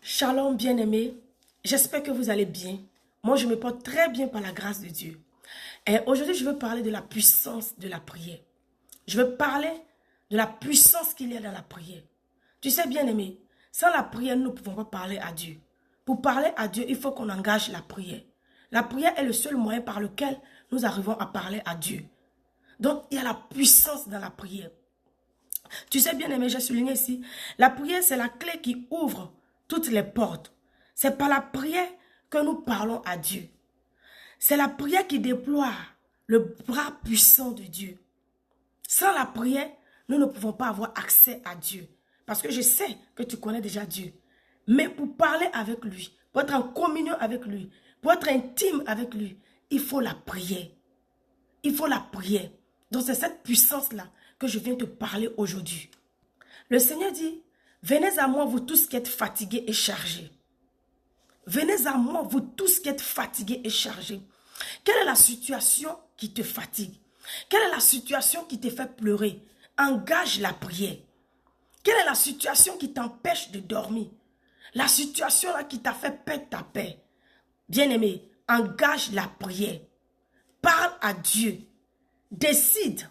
Shalom bien-aimés, j'espère que vous allez bien. Moi, je me porte très bien par la grâce de Dieu. Et aujourd'hui, je veux parler de la puissance de la prière. Je veux parler de la puissance qu'il y a dans la prière. Tu sais, bien-aimé, sans la prière, nous ne pouvons pas parler à Dieu. Pour parler à Dieu, il faut qu'on engage la prière. La prière est le seul moyen par lequel nous arrivons à parler à Dieu. Donc, il y a la puissance dans la prière. Tu sais, bien-aimé, j'ai souligné ici, la prière, c'est la clé qui ouvre toutes les portes. C'est par la prière que nous parlons à Dieu. C'est la prière qui déploie le bras puissant de Dieu. Sans la prière, nous ne pouvons pas avoir accès à Dieu. Parce que je sais que tu connais déjà Dieu. Mais pour parler avec lui, pour être en communion avec lui, pour être intime avec lui, il faut la prière. Il faut la prière. Donc c'est cette puissance-là que je viens te parler aujourd'hui. Le Seigneur dit, venez à moi vous tous qui êtes fatigués et chargés. Venez à moi vous tous qui êtes fatigués et chargés. Quelle est la situation qui te fatigue? Quelle est la situation qui te fait pleurer? Engage la prière. Quelle est la situation qui t'empêche de dormir? La situation là qui t'a fait perdre ta paix. Bien-aimé, engage la prière. Parle à Dieu. Décide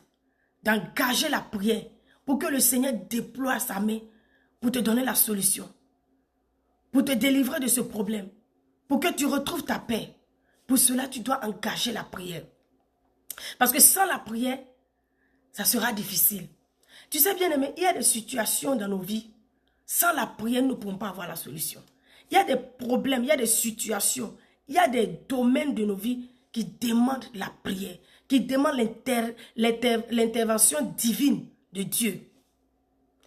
d'engager la prière pour que le Seigneur déploie sa main pour te donner la solution, pour te délivrer de ce problème, pour que tu retrouves ta paix. Pour cela, tu dois engager la prière. Parce que sans la prière, ça sera difficile. Tu sais bien aimé, il y a des situations dans nos vies, sans la prière, nous ne pouvons pas avoir la solution. Il y a des problèmes, il y a des situations, il y a des domaines de nos vies qui demandent la prière, qui demandent l'intervention divine de Dieu.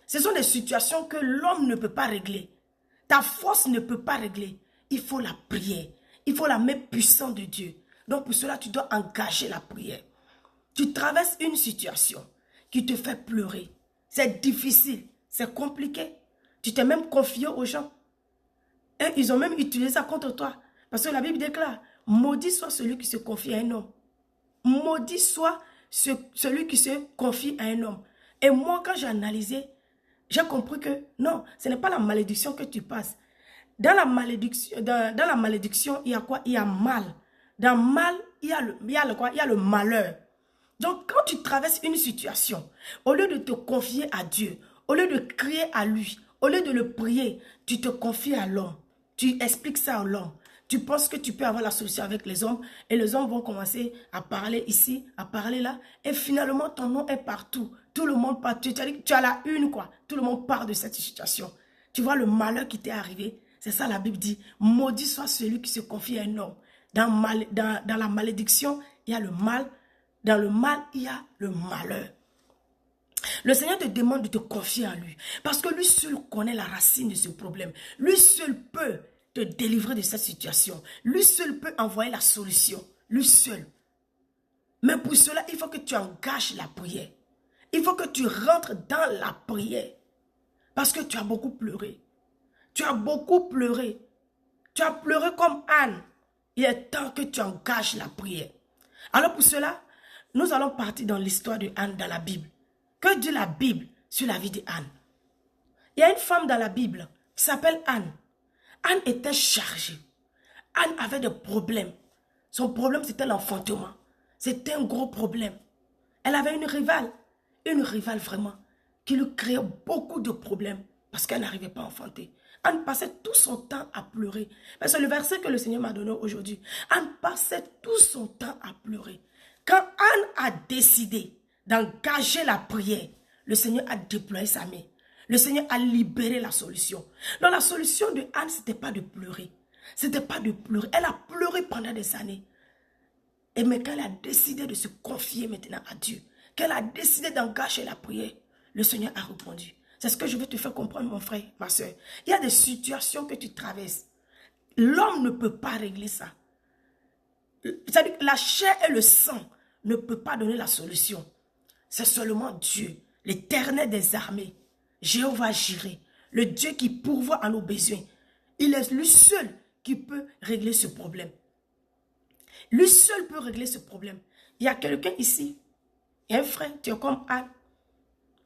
Ce sont des situations que l'homme ne peut pas régler. Ta force ne peut pas régler. Il faut la prière. Il faut la main puissante de Dieu. Donc pour cela, tu dois engager la prière. Tu traverses une situation qui te fait pleurer. C'est difficile, c'est compliqué. Tu t'es même confié aux gens. Et ils ont même utilisé ça contre toi. Parce que la Bible déclare, maudit soit celui qui se confie à un homme. Maudit soit celui qui se confie à un homme. Et moi, quand j'ai analysé, j'ai compris que non, ce n'est pas la malédiction que tu passes. Dans la malédiction, il y a quoi? Il y a mal. Dans mal, il y a le malheur. Donc, quand tu traverses une situation, au lieu de te confier à Dieu, au lieu de crier à lui, au lieu de le prier, tu te confies à l'homme. Tu expliques ça à l'homme. Tu penses que tu peux avoir la solution avec les hommes et les hommes vont commencer à parler ici, à parler là. Et finalement, ton nom est partout. Tout le monde parle. Tu as la une, quoi. Tout le monde parle de cette situation. Tu vois le malheur qui t'est arrivé. C'est ça la Bible dit. Maudit soit celui qui se confie à un homme. Dans la malédiction, il y a le mal. Dans le mal, il y a le malheur. Le Seigneur te demande de te confier à lui. Parce que lui seul connaît la racine de ce problème. Lui seul peut te délivrer de cette situation. Lui seul peut envoyer la solution. Lui seul. Mais pour cela, il faut que tu engages la prière. Il faut que tu rentres dans la prière. Parce que tu as beaucoup pleuré. Tu as beaucoup pleuré. Tu as pleuré comme Anne. Il est temps que tu engages la prière. Alors pour cela, nous allons partir dans l'histoire de Anne dans la Bible. Que dit la Bible sur la vie de Anne? Il y a une femme dans la Bible qui s'appelle Anne. Anne était chargée. Anne avait des problèmes. Son problème, c'était l'enfantement. C'était un gros problème. Elle avait une rivale vraiment, qui lui créait beaucoup de problèmes parce qu'elle n'arrivait pas à enfanter. Anne passait tout son temps à pleurer. C'est le verset que le Seigneur m'a donné aujourd'hui. Anne passait tout son temps à pleurer. Quand Anne a décidé d'engager la prière, le Seigneur a déployé sa main. Le Seigneur a libéré la solution. Donc la solution de Anne, ce n'était pas de pleurer. C'était pas de pleurer. Elle a pleuré pendant des années. Et mais quand elle a décidé de se confier maintenant à Dieu, qu'elle a décidé d'engager la prière, le Seigneur a répondu. C'est ce que je veux te faire comprendre, mon frère, ma soeur. Il y a des situations que tu traverses. L'homme ne peut pas régler ça. C'est-à-dire que la chair et le sang ne peuvent pas donner la solution. C'est seulement Dieu, l'Éternel des armées, Jéhovah Jireh, le Dieu qui pourvoit à nos besoins. Il est lui seul qui peut régler ce problème. Lui seul peut régler ce problème. Il y a quelqu'un ici, il y a un frère, tu es comme Anne,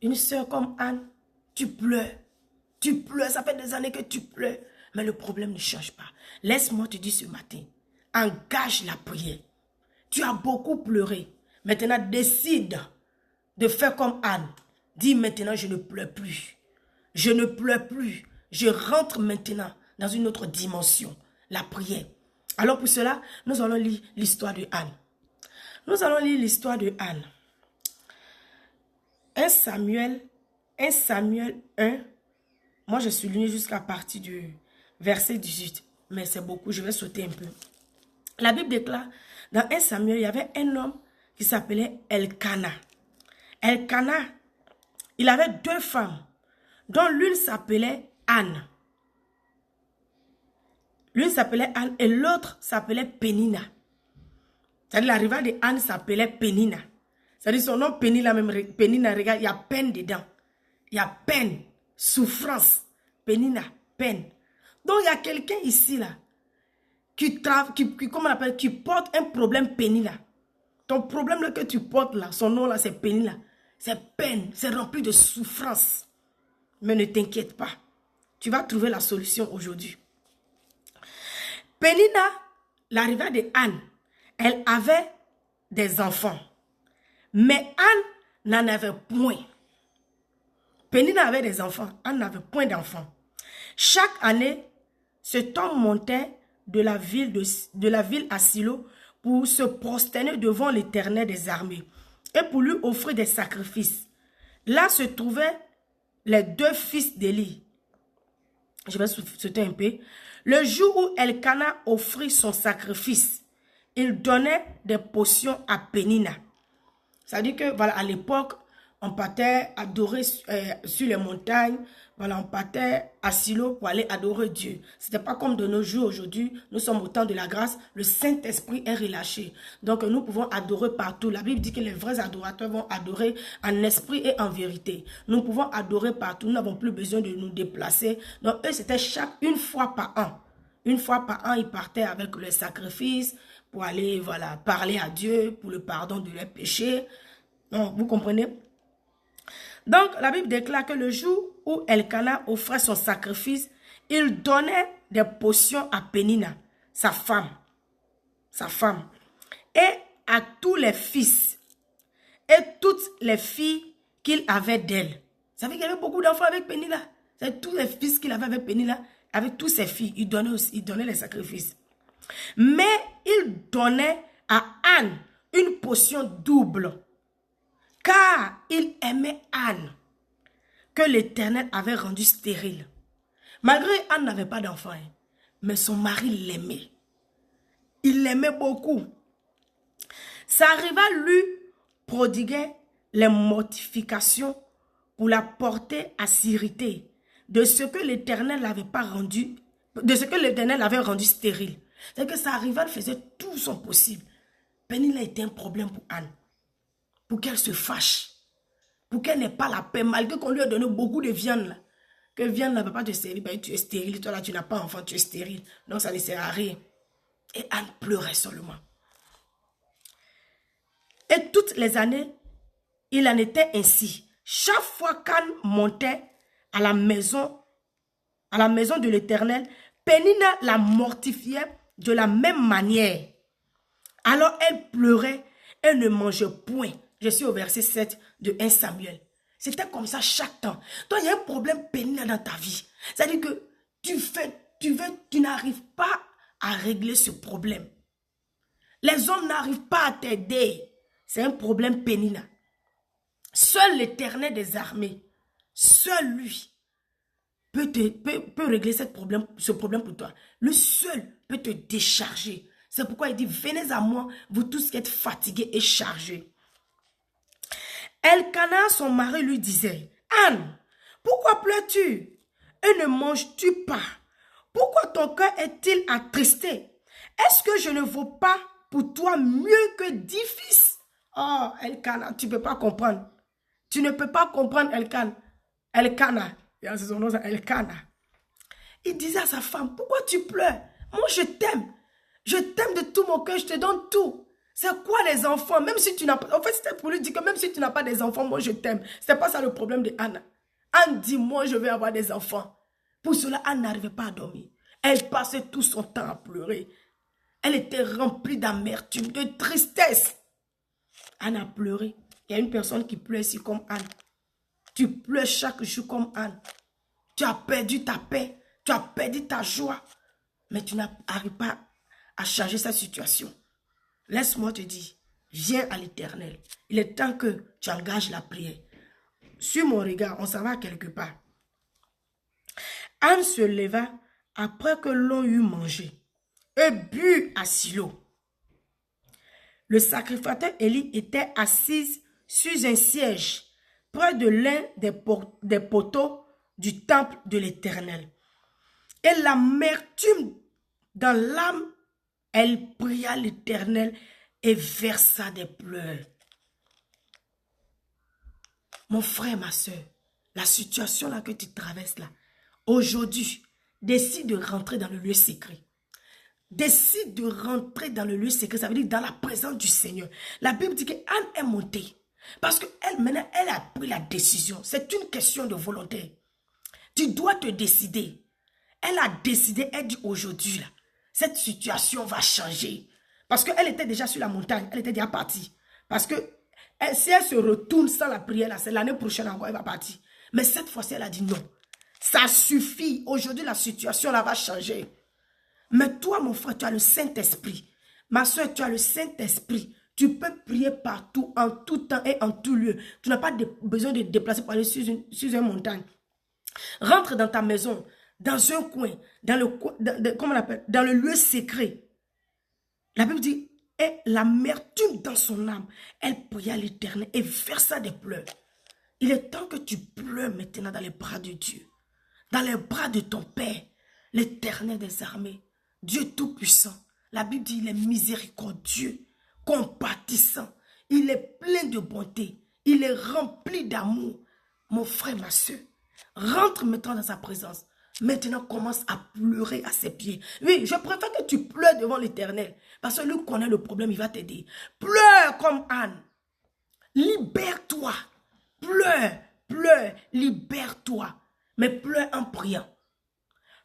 une soeur comme Anne, tu pleures, ça fait des années que tu pleures. Mais le problème ne change pas. Laisse-moi te dire ce matin, engage la prière. Tu as beaucoup pleuré. Maintenant, décide de faire comme Anne. Dis maintenant, je ne pleure plus. Je ne pleure plus. Je rentre maintenant dans une autre dimension, la prière. Alors pour cela, nous allons lire l'histoire de Anne. Nous allons lire l'histoire de Anne. 1 Samuel 1. Moi, je suis lié jusqu'à partir du verset 18. Mais c'est beaucoup, je vais sauter un peu. La Bible déclare, dans 1 Samuel, il y avait un homme qui s'appelait Elkana. Elkana, il avait 2 femmes, dont l'une s'appelait Anne. L'une s'appelait Anne et l'autre s'appelait Pénina. C'est-à-dire la rivale de Anne s'appelait Pénina. C'est-à-dire son nom Pénina, même Pénina, regarde, il y a peine dedans. Il y a peine, souffrance. Pénina, peine. Donc il y a quelqu'un ici là, comment on appelle, qui porte un problème Pénina. Ton problème là que tu portes là, son nom là c'est Pénina. C'est peine, c'est rempli de souffrance. Mais ne t'inquiète pas, tu vas trouver la solution aujourd'hui. Pénina, la rivale de Anne, elle avait des enfants. Mais Anne n'en avait point. Pénina avait des enfants, Anne n'avait point d'enfants. Chaque année, cet homme montait de la ville à Silo pour se prosterner devant l'Éternel des armées et pour lui offrir des sacrifices. Là se trouvaient les 2 fils d'Élie. Je vais sauter un peu. Le jour où Elkana offrit son sacrifice, il donnait des potions à Pénina. C'est-à-dire que, voilà, à l'époque, on partait adorer sur les montagnes. Voilà, on partait à Silo pour aller adorer Dieu. Ce n'était pas comme de nos jours aujourd'hui. Nous sommes au temps de la grâce. Le Saint-Esprit est relâché. Donc, nous pouvons adorer partout. La Bible dit que les vrais adorateurs vont adorer en esprit et en vérité. Nous pouvons adorer partout. Nous n'avons plus besoin de nous déplacer. Donc, eux, c'était une fois par an. Une fois par an, ils partaient avec les sacrifices pour aller, voilà, parler à Dieu pour le pardon de leurs péchés. Donc, vous comprenez? Donc, la Bible déclare que le jour où Elkana offrait son sacrifice, il donnait des potions à Pénina, sa femme, et à tous les fils et toutes les filles qu'il avait d'elle. Vous savez qu'il y avait beaucoup d'enfants avec Pénina. C'est tous les fils qu'il avait avec Pénina, avec toutes ses filles, il donnait les sacrifices. Mais il donnait à Anne une potion double, car il aimait Anne, que l'Éternel avait rendue stérile. Malgré Anne n'avait pas d'enfant, mais son mari l'aimait. Il l'aimait beaucoup. Sa rivale lui prodiguait les mortifications pour la porter à s'irriter de ce que l'Éternel n'avait pas rendu, de ce que l'Éternel avait rendu stérile. C'est-à-dire que sa rivale faisait tout son possible. Pénina était un problème pour Anne. Pour qu'elle se fâche. Pour qu'elle n'ait pas la paix. Malgré qu'on lui a donné beaucoup de viande. Là, que viande ne va pas te stérile. Ben, tu es stérile. Toi là, tu n'as pas d'enfant. Tu es stérile. Donc ça ne sert à rien. Et Anne pleurait seulement. Et toutes les années, il en était ainsi. Chaque fois qu'Anne montait à la maison de l'Éternel, Pénina la mortifiait de la même manière. Alors elle pleurait et ne mangeait point. Je suis au verset 7 de 1 Samuel. C'était comme ça chaque temps. Donc il y a un problème Pénina dans ta vie. C'est-à-dire que tu n'arrives pas à régler ce problème. Les hommes n'arrivent pas à t'aider. C'est un problème Pénina. Seul l'Éternel des armées, seul lui, peut régler ce problème pour toi. Le seul peut te décharger. C'est pourquoi il dit, venez à moi, vous tous qui êtes fatigués et chargés. Elkana, son mari, lui disait, Anne, pourquoi pleures-tu et ne manges-tu pas? Pourquoi ton cœur est-il attristé? Est-ce que je ne vaux pas pour toi mieux que 10 fils? Oh, Elkana, tu ne peux pas comprendre. Tu ne peux pas comprendre Elkana. Elkana, c'est son nom, c'est Elkana. Il disait à sa femme, pourquoi tu pleures? Moi, je t'aime. Je t'aime de tout mon cœur, je te donne tout. C'est quoi les enfants? Même si tu n'as pas... En fait, c'était pour lui dire que même si tu n'as pas des enfants, moi, je t'aime. Ce n'est pas ça le problème de Anne. Anne dit, moi, je vais avoir des enfants. Pour cela, Anne n'arrivait pas à dormir. Elle passait tout son temps à pleurer. Elle était remplie d'amertume, de tristesse. Anne a pleuré. Il y a une personne qui pleure ici comme Anne. Tu pleures chaque jour comme Anne. Tu as perdu ta paix. Tu as perdu ta joie. Mais tu n'arrives pas à changer cette situation. Laisse-moi te dire, viens à l'Éternel. Il est temps que tu engages la prière. Sur mon regard, on s'en va quelque part. Anne se leva après que l'on eut mangé et bu à Silo. Le sacrificateur Élie était assis sur un siège près de l'un des poteaux du temple de l'Éternel. Et l'amertume dans l'âme, elle pria l'Éternel et versa des pleurs. Mon frère, ma soeur, la situation là que tu traverses là, aujourd'hui, décide de rentrer dans le lieu secret. Décide de rentrer dans le lieu secret, ça veut dire dans la présence du Seigneur. La Bible dit qu'Anne est montée. Parce qu'elle, maintenant, elle a pris la décision. C'est une question de volonté. Tu dois te décider. Elle a décidé, elle dit aujourd'hui, là, cette situation va changer. Parce qu'elle était déjà sur la montagne, elle était déjà partie. Parce que si elle se retourne sans la prière, là, c'est l'année prochaine encore, elle va partir. Mais cette fois-ci, elle a dit non. Ça suffit. Aujourd'hui, la situation là va changer. Mais toi, mon frère, tu as le Saint-Esprit. Ma soeur, tu as le Saint-Esprit. Tu peux prier partout, en tout temps et en tout lieu. Tu n'as pas besoin de te déplacer pour aller sur une montagne. Rentre dans ta maison, dans un coin, comment on appelle, dans le lieu secret. La Bible dit, et l'amertume dans son âme, elle pria l'Éternel et versa des pleurs. Il est temps que tu pleures maintenant dans les bras de Dieu. Dans les bras de ton Père, l'Éternel des armées. Dieu Tout-Puissant. La Bible dit, il est miséricordieux, compatissant. Il est plein de bonté. Il est rempli d'amour. Mon frère, ma soeur, rentre maintenant dans sa présence. Maintenant, commence à pleurer à ses pieds. Oui, je préfère que tu pleures devant l'Éternel. Parce que lui connaît le problème, il va t'aider. Pleure comme Anne. Libère-toi. Pleure, pleure, libère-toi. Mais pleure en priant.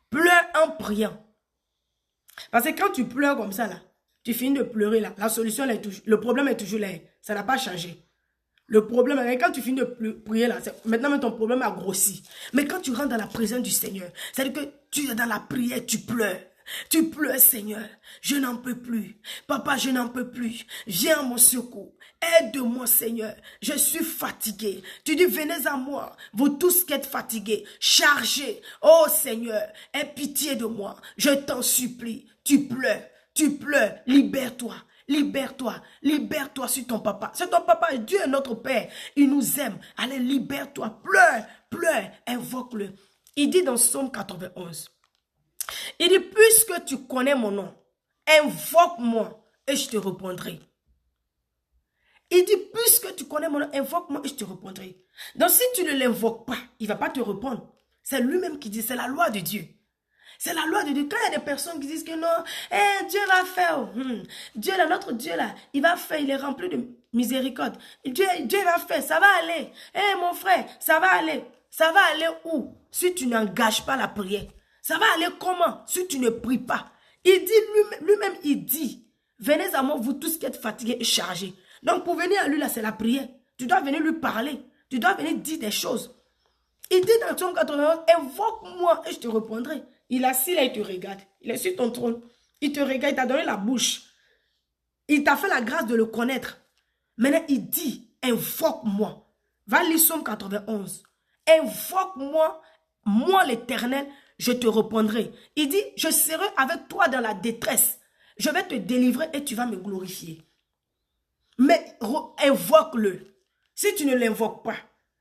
Pleure en priant. Parce que quand tu pleures comme ça, là, tu finis de pleurer, là, la solution, le problème est toujours là. Ça n'a pas changé. Le problème, quand tu finis de prier, là, maintenant même ton problème a grossi. Mais quand tu rentres dans la présence du Seigneur, c'est-à-dire que tu es dans la prière, tu pleures. Tu pleures, Seigneur. Je n'en peux plus. Papa, je n'en peux plus. Viens à mon secours. Aide-moi, Seigneur. Je suis fatigué. Tu dis, venez à moi. Vous tous qui êtes fatigués, chargés. Oh, Seigneur, aie pitié de moi. Je t'en supplie. Tu pleures. Tu pleures. Libère-toi. Libère-toi. Libère-toi sur ton papa. C'est ton papa. Dieu est notre Père. Il nous aime. Allez, libère-toi. Pleure. Pleure. Invoque-le. Il dit dans Psaume 91. Il dit, puisque tu connais mon nom, invoque-moi et je te répondrai. Il dit, puisque tu connais mon nom, invoque-moi et je te répondrai. Donc si tu ne l'invoques pas, il ne va pas te répondre. C'est lui-même qui dit, c'est la loi de Dieu. C'est la loi de Dieu. Quand il y a des personnes qui disent que non, Dieu va faire. Dieu là, notre Dieu là, il va faire, il est rempli de miséricorde. Dieu va faire, ça va aller. Mon frère, ça va aller. Ça va aller où? Si tu n'engages pas la prière. Ça va aller comment? Si tu ne pries pas. Il dit lui-même, il dit, venez à moi, vous tous qui êtes fatigués et chargés. Donc pour venir à lui là, c'est la prière. Tu dois venir lui parler. Tu dois venir dire des choses. Il dit dans Psaume 91, invoque-moi et je te répondrai. Il est assis là, il te regarde. Il est sur ton trône. Il te regarde, il t'a donné la bouche. Il t'a fait la grâce de le connaître. Maintenant, il dit, invoque-moi. Va lire Psaume 91. Invoque-moi, moi l'Éternel, je te répondrai. Il dit, je serai avec toi dans la détresse. Je vais te délivrer et tu vas me glorifier. Mais invoque-le. Si tu ne l'invoques pas,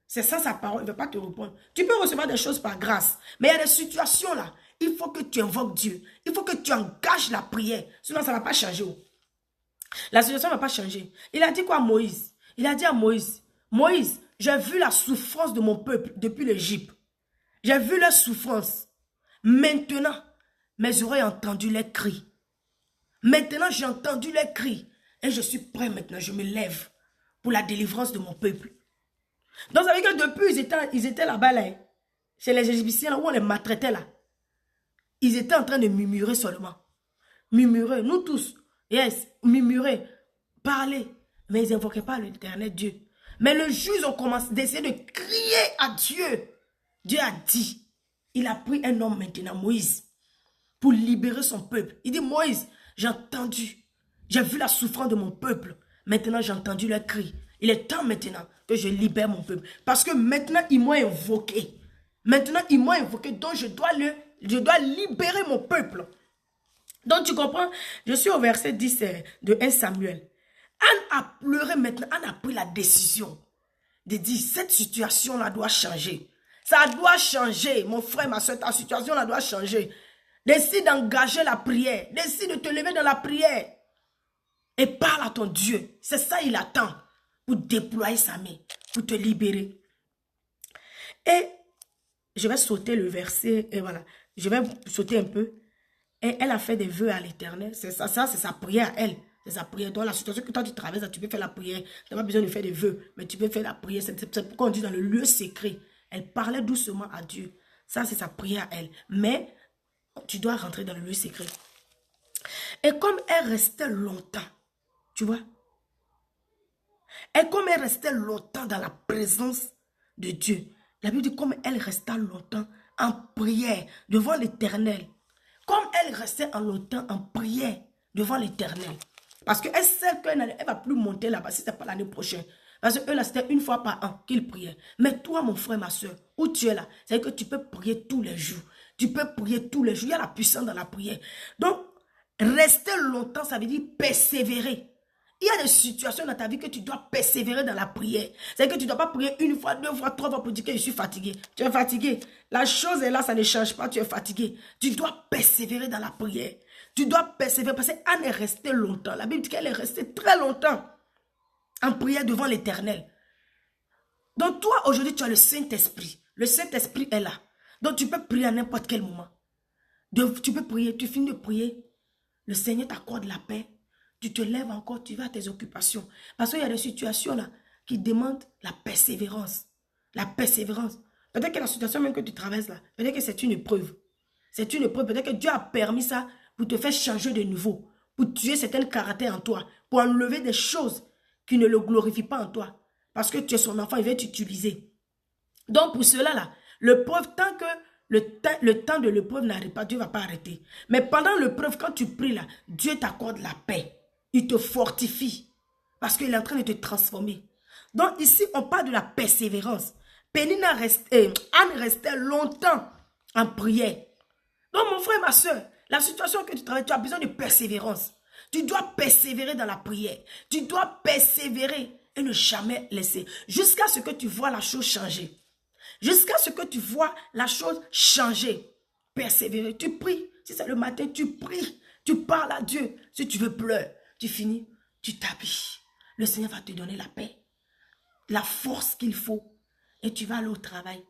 c'est ça sa parole, il ne va pas te répondre. Tu peux recevoir des choses par grâce. Mais il y a des situations là, il faut que tu invoques Dieu. Il faut que tu engages la prière. Sinon, ça ne va pas changer. La situation ne va pas changer. Il a dit quoi à Moïse? Il a dit à Moïse, Moïse, j'ai vu la souffrance de mon peuple depuis l'Égypte. J'ai vu leur souffrance. Maintenant, mes oreilles ont entendu les cris. Maintenant, j'ai entendu les cris. Et je suis prêt maintenant, je me lève pour la délivrance de mon peuple. Donc, ça veut dire que depuis, ils étaient là-bas, là, chez les Égyptiens, là, où on les maltraitait, là. ils étaient en train de murmurer seulement. Murmurer, nous tous. Yes, murmurer, parler. Mais ils n'invoquaient pas l'éternel Dieu. Mais le jour où ils ont commencé d'essayer de crier à Dieu, Dieu a dit, il a pris un homme maintenant, Moïse, pour libérer son peuple. Il dit, Moïse, j'ai entendu, j'ai vu la souffrance de mon peuple. Maintenant, j'ai entendu leur cri. Il est temps maintenant que je libère mon peuple. Parce que maintenant, ils m'ont invoqué. Maintenant, ils m'ont invoqué, donc je dois libérer mon peuple. Donc, tu comprends? Je suis au verset 10 de 1 Samuel. Anne a pleuré maintenant. Anne a pris la décision de dire, cette situation-là doit changer. Ça doit changer, mon frère, ma soeur, ta situation-là doit changer. Décide d'engager la prière. Décide de te lever dans la prière. Et parle à ton Dieu. C'est ça il attend pour déployer sa main, pour te libérer. Et je vais sauter le verset, et voilà. Je vais sauter un peu. Et elle a fait des vœux à l'Éternel. C'est ça, c'est sa prière à elle. C'est sa prière. Dans la situation que toi tu traverses, tu peux faire la prière. Tu n'as pas besoin de faire des vœux, mais tu peux faire la prière. C'est pourquoi on dit dans le lieu secret. Elle parlait doucement à Dieu. Ça, c'est sa prière à elle. Mais tu dois rentrer dans le lieu secret. Et comme elle restait longtemps, tu vois, et comme elle restait longtemps dans la présence de Dieu, la Bible dit comme elle resta longtemps en prière devant l'Éternel. Comme elle restait longtemps en prière devant l'Éternel. Parce qu'elle sait qu'elle ne va plus monter là-bas si ce n'est pas l'année prochaine. Parce que eux là, c'était une fois par an qu'ils priaient. Mais toi, mon frère, ma soeur, où tu es là, c'est que tu peux prier tous les jours. Tu peux prier tous les jours. Il y a la puissance dans la prière. Donc, rester longtemps, ça veut dire persévérer. Il y a des situations dans ta vie que tu dois persévérer dans la prière. C'est-à-dire que tu ne dois pas prier une fois, deux fois, trois fois pour dire que je suis fatigué. Tu es fatigué. La chose est là, ça ne change pas, tu es fatigué. Tu dois persévérer dans la prière. Tu dois persévérer parce qu'Anne est restée longtemps. La Bible dit qu'elle est restée très longtemps en prière devant l'Éternel. Donc toi, aujourd'hui, tu as le Saint-Esprit. Le Saint-Esprit est là. Donc tu peux prier à n'importe quel moment. Tu peux prier, tu finis de prier. Le Seigneur t'accorde la paix. Tu te lèves encore, tu vas à tes occupations. Parce qu'il y a des situations là qui demandent la persévérance. La persévérance. Peut-être que la situation même que tu traverses là, peut-être que c'est une épreuve. C'est une épreuve. Peut-être que Dieu a permis ça pour te faire changer de niveau. Pour tuer certains caractères en toi. Pour enlever des choses qui ne le glorifient pas en toi. Parce que tu es son enfant, il va t'utiliser. Donc pour cela là, l'épreuve, tant que le temps de l'épreuve n'arrive pas, Dieu ne va pas arrêter. Mais pendant l'épreuve, quand tu pries là, Dieu t'accorde la paix. Il te fortifie. Parce qu'il est en train de te transformer. Donc ici, on parle de la persévérance. Anne restait longtemps en prière. Donc mon frère, ma soeur, la situation que tu travailles, tu as besoin de persévérance. Tu dois persévérer dans la prière. Tu dois persévérer et ne jamais laisser. Jusqu'à ce que tu vois la chose changer. Jusqu'à ce que tu vois la chose changer. Persévérer. Tu pries. Si c'est le matin, tu pries. Tu parles à Dieu. Si tu veux pleurer, tu finis, tu t'habilles. Le Seigneur va te donner la paix. La force qu'il faut. Et tu vas aller au travail.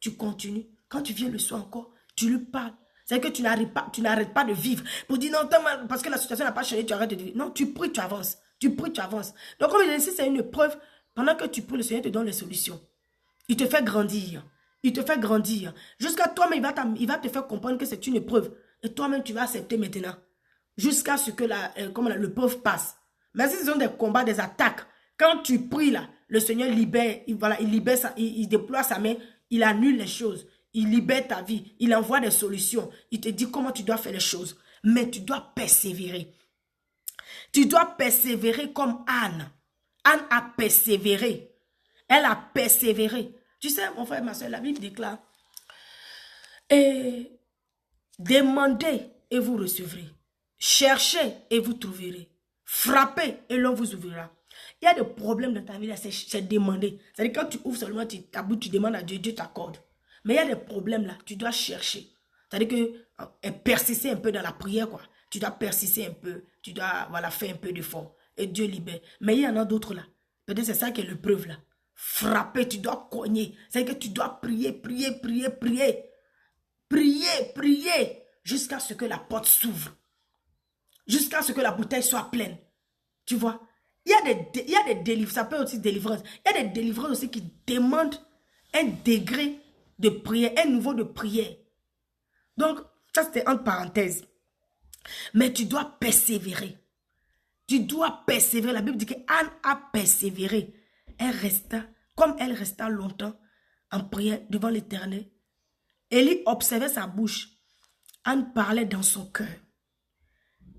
Tu continues. Quand tu viens le soir encore, tu lui parles. C'est que tu n'arrêtes pas de vivre. Pour dire non, parce que la situation n'a pas changé, tu arrêtes de vivre. Non, tu pries, tu avances. Tu pries, tu avances. Donc, comme je dis, si c'est une preuve, pendant que tu pries, le Seigneur te donne les solutions. Il te fait grandir. Il te fait grandir. Jusqu'à toi-même, il va te faire comprendre que c'est une épreuve. Et toi-même, tu vas accepter maintenant. Jusqu'à ce que l'épreuve passe. Mais si ce sont des combats, des attaques, quand tu pries là, le Seigneur libère, il déploie sa main, il annule les choses. Il libère ta vie. Il envoie des solutions. Il te dit comment tu dois faire les choses. Mais tu dois persévérer. Tu dois persévérer comme Anne. Anne a persévéré. Elle a persévéré. Tu sais, mon frère, ma soeur, la Bible déclare. Et demandez et vous recevrez. Cherchez et vous trouverez. Frappez et l'on vous ouvrira. Il y a des problèmes dans ta vie, c'est demander. C'est-à-dire quand tu ouvres seulement ta bouche, tu demandes à Dieu, Dieu t'accorde. Mais il y a des problèmes là, tu dois chercher. C'est-à-dire que persister un peu dans la prière, quoi. Tu dois persister un peu, tu dois faire un peu d'effort. Et Dieu libère. Mais il y en a d'autres là. Peut-être c'est ça qui est l'épreuve là. Frapper, tu dois cogner. C'est-à-dire que tu dois prier, prier, prier, prier. Prier, prier. Jusqu'à ce que la porte s'ouvre. Jusqu'à ce que la bouteille soit pleine. Tu vois? Il y a des délivrances, ça peut aussi délivrance. Il y a des délivrances aussi qui demandent un degré de prière, un niveau de prière. Donc, Ça, c'était entre parenthèses. Mais tu dois persévérer. Tu dois persévérer. La Bible dit qu'Anne a persévéré. Comme elle resta longtemps en prière devant l'Éternel, Élie observait sa bouche. Anne parlait dans son cœur.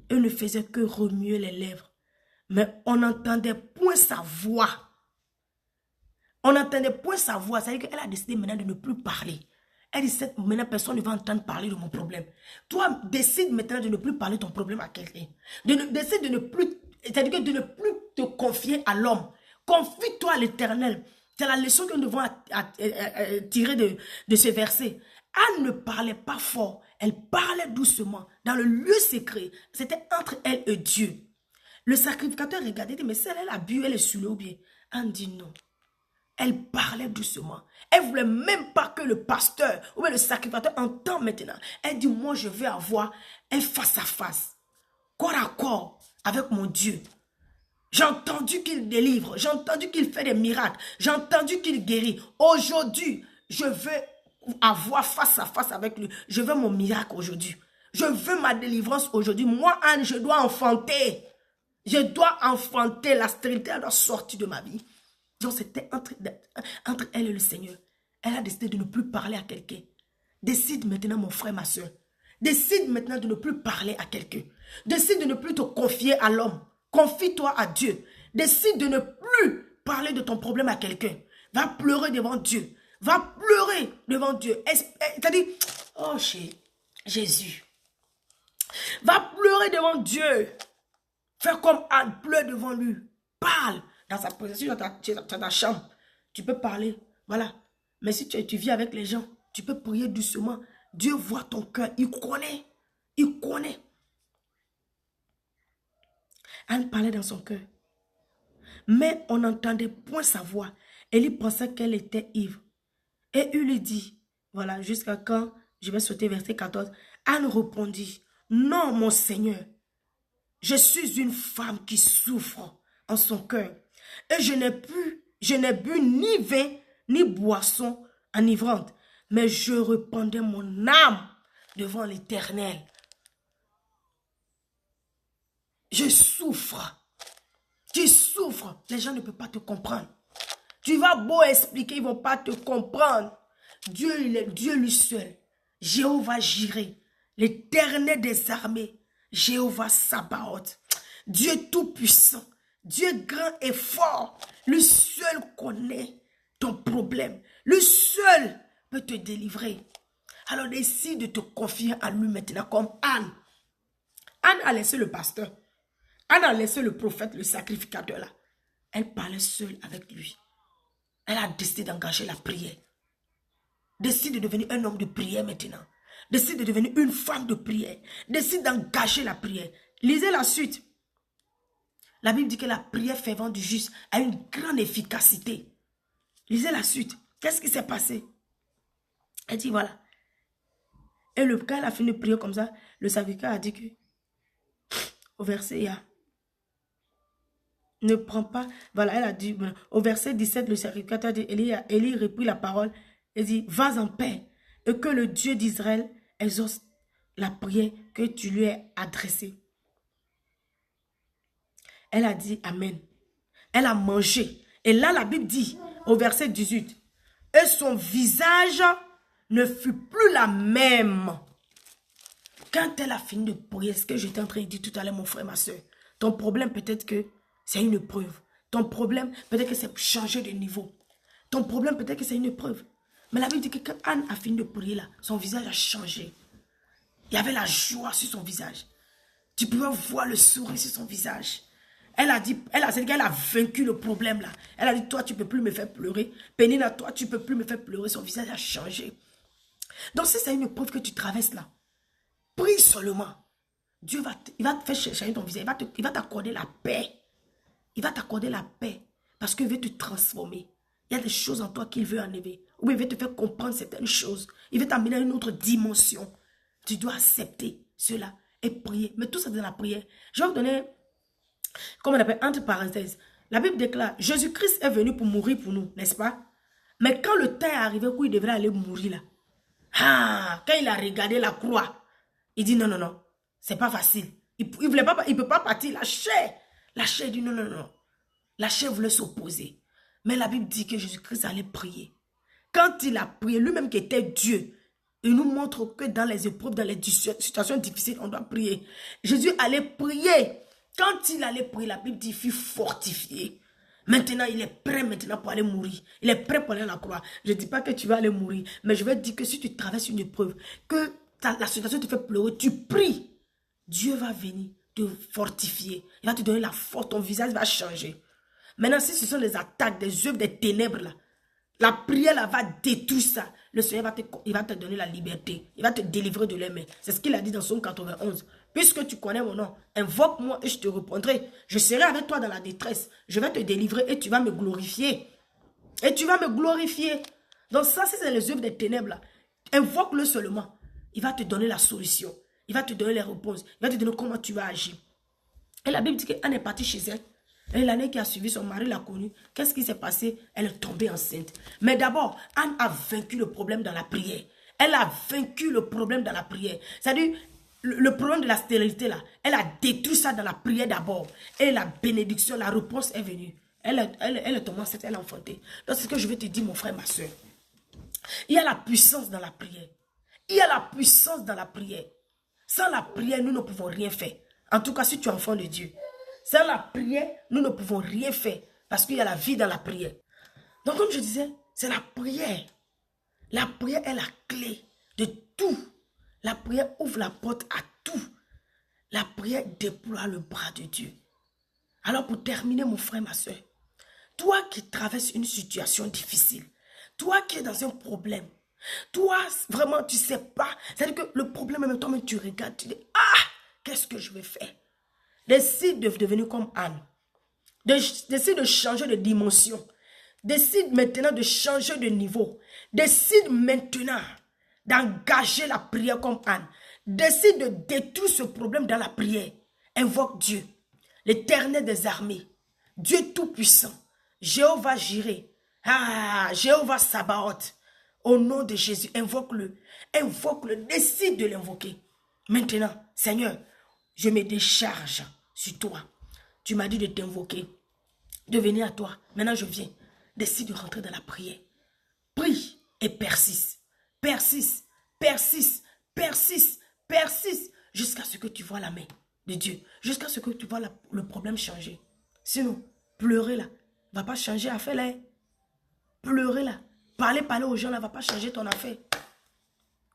Elle ne faisait que remuer les lèvres. Mais on n'entendait point sa voix. On n'entendait point sa voix. C'est-à-dire qu'elle a décidé maintenant de ne plus parler. Elle dit, maintenant personne ne va entendre parler de mon problème. Toi, décide maintenant de ne plus parler de ton problème à quelqu'un. Décide de ne plus, c'est-à-dire que de ne plus te confier à l'homme. Confie-toi à l'Éternel. C'est la leçon que nous devons tirer de ce verset. Anne ne parlait pas fort. Elle parlait doucement. Dans le lieu secret, c'était entre elle et Dieu. Le sacrificateur regardait, dit, mais celle, elle a bu, elle est sous l'eau bien. Anne dit non. Elle parlait doucement. Elle ne voulait même pas que le pasteur ou le sacrificateur entende maintenant. Elle dit, moi je vais avoir un face à face, corps à corps avec mon Dieu. J'ai entendu qu'il délivre, j'ai entendu qu'il fait des miracles, j'ai entendu qu'il guérit. Aujourd'hui, je veux avoir face à face avec lui. Je veux mon miracle aujourd'hui. Je veux ma délivrance aujourd'hui. Moi, Anne, je dois enfanter. Je dois enfanter. La stérilité, elle doit sortir de ma vie. Donc, c'était entre elle et le Seigneur. Elle a décidé de ne plus parler à quelqu'un. Décide maintenant, mon frère, ma soeur. Décide maintenant de ne plus parler à quelqu'un. Décide de ne plus te confier à l'homme. Confie-toi à Dieu. Décide de ne plus parler de ton problème à quelqu'un. Va pleurer devant Dieu. Va pleurer devant Dieu. C'est-à-dire, oh Jésus. Va pleurer devant Dieu. Fais comme Anne, pleure devant lui. Parle dans sa position, dans ta chambre. Tu peux parler. Voilà. Mais si tu vis avec les gens, tu peux prier doucement. Dieu voit ton cœur. Il connaît. Il connaît. Anne parlait dans son cœur. Mais on n'entendait point sa voix. Élie pensait qu'elle était ivre. Et il lui dit, voilà, jusqu'à quand, je vais sauter verset 14. Anne répondit, non, mon Seigneur, je suis une femme qui souffre en son cœur. Et je n'ai bu ni vin, ni boisson enivrante. Mais je répandais mon âme devant l'Éternel. Je souffre. Tu souffres. Les gens ne peuvent pas te comprendre. Tu vas beau expliquer, ils ne vont pas te comprendre. Dieu, il est Dieu lui seul. Jéhovah Jireh, l'Éternel des armées. Jéhovah Sabaoth. Dieu tout-puissant. Dieu grand et fort. Lui seul connaît ton problème. Lui seul peut te délivrer. Alors décide de te confier à lui maintenant comme Anne. Anne a laissé le pasteur. Anne a laissé le prophète, le sacrificateur là. Elle parlait seule avec lui. Elle a décidé d'engager la prière. Décide de devenir un homme de prière maintenant. Décide de devenir une femme de prière. Décide d'engager la prière. Lisez la suite. La Bible dit que la prière fervente du juste a une grande efficacité. Lisez la suite. Qu'est-ce qui s'est passé? Elle dit voilà. Et quand elle a fini de prier comme ça, le sacrificateur a dit que au verset, il y a ne prends pas, voilà, elle a dit, voilà, au verset 17, le sacrificateur dit, Élie reprit la parole et dit, vas en paix et que le Dieu d'Israël exauce la prière que tu lui as adressée. Elle a dit amen. Elle a mangé. Et là, la Bible dit, au verset 18, et son visage ne fut plus la même. Quand elle a fini de prier, ce que j'étais en train de dire tout à l'heure, mon frère, ma soeur, ton problème peut-être que c'est une preuve. Ton problème, peut-être que c'est changer de niveau. Ton problème, peut-être que c'est une preuve. Mais la Bible dit que quand Anne a fini de prier là, son visage a changé. Il y avait la joie sur son visage. Tu pouvais voir le sourire sur son visage. Elle a dit, elle a vaincu le problème là. Elle a dit, toi, tu ne peux plus me faire pleurer. Pénina, toi, tu ne peux plus me faire pleurer. Son visage a changé. Donc, si c'est une preuve que tu traverses là, prie seulement. Dieu il va te faire changer ton visage. Il va t'accorder la paix. Il va t'accorder la paix parce qu'il veut te transformer. Il y a des choses en toi qu'il veut enlever. Ou il veut te faire comprendre certaines choses. Il veut t'amener à une autre dimension. Tu dois accepter cela et prier. Mais tout ça dans la prière. Je vais vous donner, comme on appelle, entre parenthèses. La Bible déclare, Jésus-Christ est venu pour mourir pour nous, n'est-ce pas? Mais quand le temps est arrivé où il devrait aller mourir là, quand il a regardé la croix, Il dit non, non, non. C'est pas facile. Il ne peut pas partir. La chair dit non, non, non. La chair voulait s'opposer. Mais la Bible dit que Jésus-Christ allait prier. Quand il a prié, lui-même qui était Dieu, il nous montre que dans les épreuves, dans les situations difficiles, on doit prier. Jésus allait prier. Quand il allait prier, la Bible dit qu'il fut fortifié. Maintenant, il est prêt maintenant pour aller mourir. Il est prêt pour aller à la croix. Je ne dis pas que tu vas aller mourir, mais je vais te dire que si tu traverses une épreuve, que la situation te fait pleurer, tu pries. Dieu va venir te fortifier. Il va te donner la force, ton visage va changer. Maintenant, si ce sont les attaques, des œuvres des ténèbres, là, la prière là, va détruire ça. Le Seigneur va te donner la liberté. Il va te délivrer de les mains. C'est ce qu'il a dit dans Psaume 91. Puisque tu connais mon nom, invoque-moi et je te répondrai. Je serai avec toi dans la détresse. Je vais te délivrer et tu vas me glorifier. Et tu vas me glorifier. Donc ça, c'est les œuvres des ténèbres là. Invoque-le seulement. Il va te donner la solution. Il va te donner les réponses. Il va te donner comment tu vas agir. Et la Bible dit qu'Anne est partie chez elle. Et l'année qui a suivi, son mari l'a connue. Qu'est-ce qui s'est passé? Elle est tombée enceinte. Mais d'abord, Anne a vaincu le problème dans la prière. Elle a vaincu le problème dans la prière. C'est-à-dire, le problème de la stérilité là, elle a détruit ça dans la prière d'abord. Et la bénédiction, la réponse est venue. Elle est tombée enceinte, elle a enfanté. Donc c'est ce que je vais te dire, mon frère, ma soeur. Il y a la puissance dans la prière. Il y a la puissance dans la prière. Sans la prière, nous ne pouvons rien faire. En tout cas, si tu es enfant de Dieu. Sans la prière, nous ne pouvons rien faire. Parce qu'il y a la vie dans la prière. Donc, comme je disais, c'est la prière. La prière est la clé de tout. La prière ouvre la porte à tout. La prière déploie le bras de Dieu. Alors, pour terminer, mon frère, ma soeur, toi qui traverses une situation difficile, toi qui es dans un problème, toi, vraiment, tu ne sais pas. C'est-à-dire que le problème, même toi, tu regardes, tu dis, ah, qu'est-ce que je vais faire? Décide de devenir comme Anne. Décide de changer de dimension. Décide maintenant de changer de niveau. Décide maintenant d'engager la prière comme Anne. Décide de détruire ce problème dans la prière. Invoque Dieu, l'Éternel des armées, Dieu Tout-Puissant, Jéhovah Jireh, Jéhovah Sabaoth. Au nom de Jésus, invoque-le. Invoque-le, décide de l'invoquer. Maintenant, Seigneur, je me décharge sur toi. Tu m'as dit de t'invoquer, de venir à toi. Maintenant, je viens. Décide de rentrer dans la prière. Prie et persiste. Persiste, persiste, persiste, persiste. Jusqu'à ce que tu vois la main de Dieu. Jusqu'à ce que tu vois le problème changer. Sinon, pleurer là, va pas changer affaire là. Pleurer là. Parler aux gens là, va pas changer ton affaire.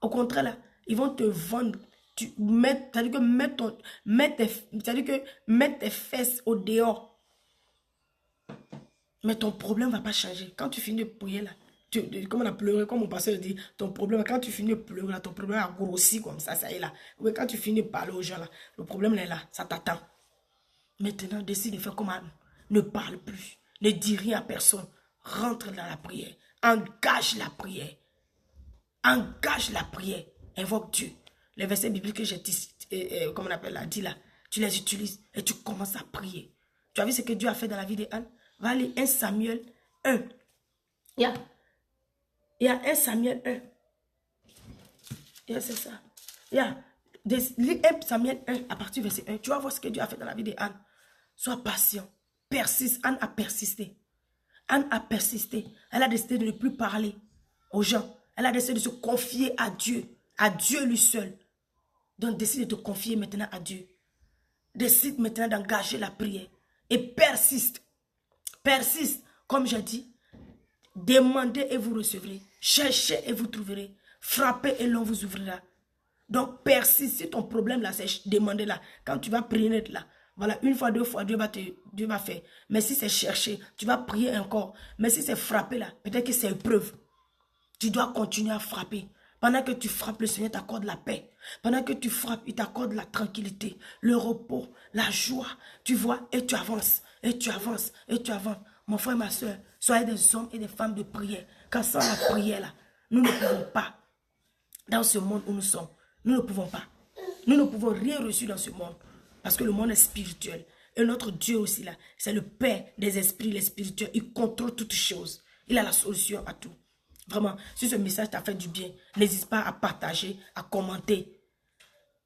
Au contraire là, ils vont te vendre. C'est-à-dire que mets tes fesses au dehors. Mais ton problème ne va pas changer. Quand tu finis de prier là, comme on a pleuré, comme mon pasteur dit, ton problème, quand tu finis de pleurer là, ton problème a grossi comme ça y est là. Oui, quand tu finis de parler aux gens là, le problème est là, ça t'attend. Maintenant, décide de faire comme Anne. Ne parle plus. Ne dis rien à personne. Rentre dans la prière. Engage la prière. Engage la prière. Invoque Dieu. Les versets bibliques que j'ai comme on appelle là, dit là, tu les utilises et tu commences à prier. Tu as vu ce que Dieu a fait dans la vie d'Anne? Va aller 1 Samuel 1. Il y a 1 Samuel 1. C'est ça. Lis 1 Samuel 1 à partir du verset 1. Tu vas voir ce que Dieu a fait dans la vie d'Anne. Sois patient. Persiste. Anne a persisté. Anne a persisté. Elle a décidé de ne plus parler aux gens. Elle a décidé de se confier à Dieu. À Dieu lui seul. Donc décide de te confier maintenant à Dieu. Décide maintenant d'engager la prière. Et persiste. Persiste. Comme j'ai dit. Demandez et vous recevrez. Cherchez et vous trouverez. Frappez et l'on vous ouvrira. Donc persiste. Si ton problème là, c'est demander là. Quand tu vas prier là. Voilà, une fois, deux fois, Dieu va faire. Mais si c'est chercher, tu vas prier encore. Mais si c'est frapper là, peut-être que c'est épreuve. Tu dois continuer à frapper. Pendant que tu frappes, le Seigneur t'accorde la paix. Pendant que tu frappes, il t'accorde la tranquillité, le repos, la joie. Tu vois, et tu avances, et tu avances, et tu avances. Mon frère, ma soeur, soyez des hommes et des femmes de prière. Car sans la prière, là, nous ne pouvons pas. Dans ce monde où nous sommes, nous ne pouvons pas. Nous ne pouvons rien reçu dans ce monde. Parce que le monde est spirituel. Et notre Dieu aussi, là, c'est le Père des esprits, les spirituels. Il contrôle toutes choses. Il a la solution à tout. Vraiment, si ce message t'a fait du bien, n'hésite pas à partager, à commenter.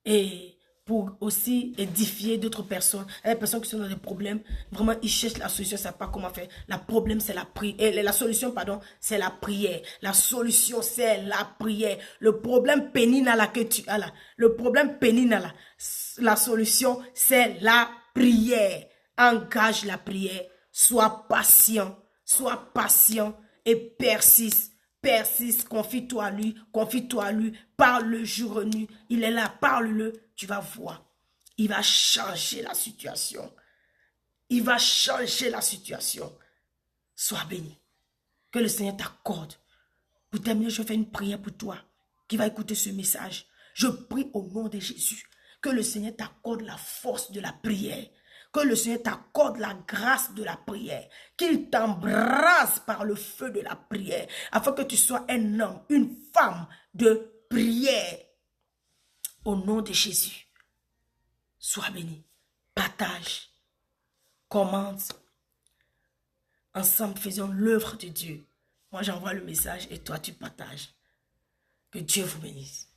et pour aussi édifier d'autres personnes. Les personnes qui sont dans des problèmes, vraiment, ils cherchent la solution, ils ne savent pas comment faire. Le problème, c'est la prière. La solution, pardon, c'est la prière. La solution, c'est la prière. Le problème pénible là que tu as là, le problème pénible là, la solution, c'est la prière. Engage la prière. Sois patient et persiste. Persiste, confie-toi à lui, parle le jour et nuit. Il est là, parle-le, tu vas voir. Il va changer la situation. Il va changer la situation. Sois béni. Que le Seigneur t'accorde. Pour terminer, je fais une prière pour toi qui va écouter ce message. Je prie au nom de Jésus que le Seigneur t'accorde la force de la prière. Que le Seigneur t'accorde la grâce de la prière. Qu'il t'embrase par le feu de la prière. Afin que tu sois un homme, une femme de prière. Au nom de Jésus. Sois béni. Partage. Commente. Ensemble, faisons l'œuvre de Dieu. Moi, j'envoie le message et toi, tu partages. Que Dieu vous bénisse.